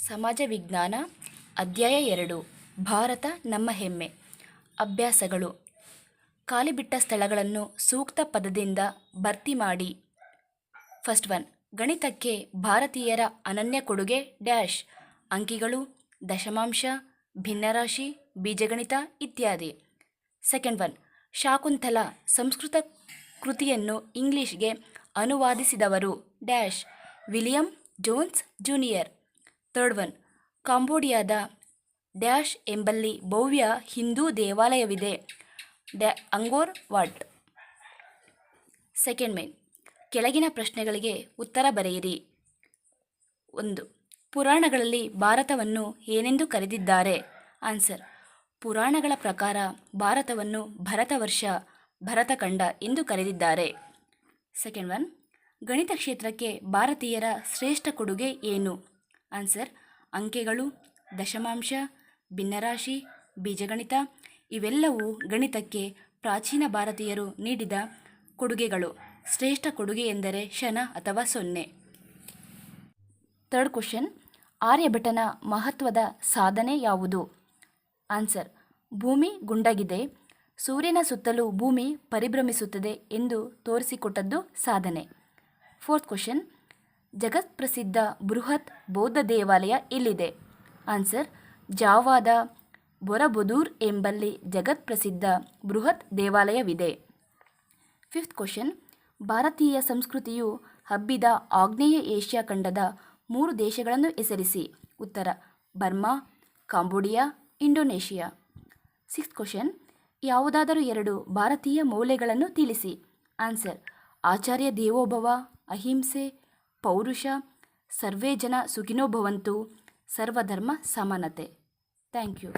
ಸಮಾಜ ವಿಜ್ಞಾನ ಅಧ್ಯಾಯ 2 ಭಾರತ ನಮ್ಮ ಹೆಮ್ಮೆ. ಅಭ್ಯಾಸಗಳು. ಖಾಲಿ ಬಿಟ್ಟ ಸ್ಥಳಗಳನ್ನು ಸೂಕ್ತ ಪದದಿಂದ ಭರ್ತಿ ಮಾಡಿ. ಫಸ್ಟ್ ಒನ್, ಗಣಿತಕ್ಕೆ ಭಾರತೀಯರ ಅನನ್ಯ ಕೊಡುಗೆ ಡ್ಯಾಶ್. ಅಂಕಿಗಳು, ದಶಮಾಂಶ, ಭಿನ್ನರಾಶಿ, ಬೀಜಗಣಿತ ಇತ್ಯಾದಿ. ಸೆಕೆಂಡ್ ಒನ್, ಶಾಕುಂತಲ ಸಂಸ್ಕೃತ ಕೃತಿಯನ್ನು ಇಂಗ್ಲಿಷ್ಗೆ ಅನುವಾದಿಸಿದವರು dash. William Jones junior. Third one, ಕಾಂಬೋಡಿಯಾದ ಡ್ಯಾಶ್ ಎಂಬಲ್ಲಿ ಭವ್ಯ ಹಿಂದೂ ದೇವಾಲಯವಿದೆ ಅಂಗೋರ್ ವಾಟ್. ಸೆಕೆಂಡ್ ಮೇನ್, ಕೆಳಗಿನ ಪ್ರಶ್ನೆಗಳಿಗೆ ಉತ್ತರ ಬರೆಯಿರಿ. 1. ಪುರಾಣಗಳಲ್ಲಿ ಭಾರತವನ್ನು ಏನೆಂದು ಕರೆದಿದ್ದಾರೆ? ಆನ್ಸರ್: ಪುರಾಣಗಳ ಪ್ರಕಾರ ಭಾರತವನ್ನು ಭರತವರ್ಷ, ಭರತಖಂಡ ಎಂದು ಕರೆದಿದ್ದಾರೆ. ಸೆಕೆಂಡ್ ಒನ್, ಗಣಿತ ಕ್ಷೇತ್ರಕ್ಕೆ ಭಾರತೀಯರ ಶ್ರೇಷ್ಠ ಕೊಡುಗೆ ಏನು? ಆನ್ಸರ್: ಅಂಕೆಗಳು, ದಶಮಾಂಶ, ಭಿನ್ನರಾಶಿ, ಬೀಜಗಣಿತ ಇವೆಲ್ಲವೂ ಗಣಿತಕ್ಕೆ ಪ್ರಾಚೀನ ಭಾರತೀಯರು ನೀಡಿದ ಕೊಡುಗೆಗಳು. ಶ್ರೇಷ್ಠ ಕೊಡುಗೆ ಎಂದರೆ ಶನ ಅಥವಾ ಸೊನ್ನೆ. ಥರ್ಡ್ ಕ್ವಶನ್, ಆರ್ಯಭಟನ ಮಹತ್ವದ ಸಾಧನೆ ಯಾವುದು? ಆನ್ಸರ್: ಭೂಮಿ ಗುಂಡಗಿದೆ, ಸೂರ್ಯನ ಸುತ್ತಲೂ ಭೂಮಿ ಪರಿಭ್ರಮಿಸುತ್ತದೆ ಎಂದು ತೋರಿಸಿಕೊಟ್ಟದ್ದು ಸಾಧನೆ. ಫೋರ್ತ್ ಕ್ವಶನ್, ಜಗತ್ಪ್ರಸಿದ್ಧ ಬೃಹತ್ ಬೌದ್ಧ ದೇವಾಲಯ ಎಲ್ಲಿದೆ? ಆನ್ಸರ್: ಜಾವಾದ ಬೊರಬುದೂರ್ ಎಂಬಲ್ಲಿ ಜಗತ್ಪ್ರಸಿದ್ಧ ಬೃಹತ್ ದೇವಾಲಯವಿದೆ. ಫಿಫ್ತ್ ಕ್ವಶನ್, ಭಾರತೀಯ ಸಂಸ್ಕೃತಿಯು ಹಬ್ಬಿದ ಆಗ್ನೇಯ ಏಷ್ಯಾ ಖಂಡದ 3 ದೇಶಗಳನ್ನು ಹೆಸರಿಸಿ. ಉತ್ತರ: Burma, Cambodia, Indonesia. Sixth question, ಯಾವುದಾದರೂ 2 ಭಾರತೀಯ ಮೌಲ್ಯಗಳನ್ನು ತಿಳಿಸಿ. ಆನ್ಸರ್: ಆಚಾರ್ಯ ದೇವೋಭವ, ಅಹಿಂಸೆ, ಪೌರುಷ, ಸರ್ವೇ ಜನ ಸುಖಿನೋ ಭವಂತು, ಸರ್ವಧರ್ಮ ಸಮಾನತೆ. Thank you.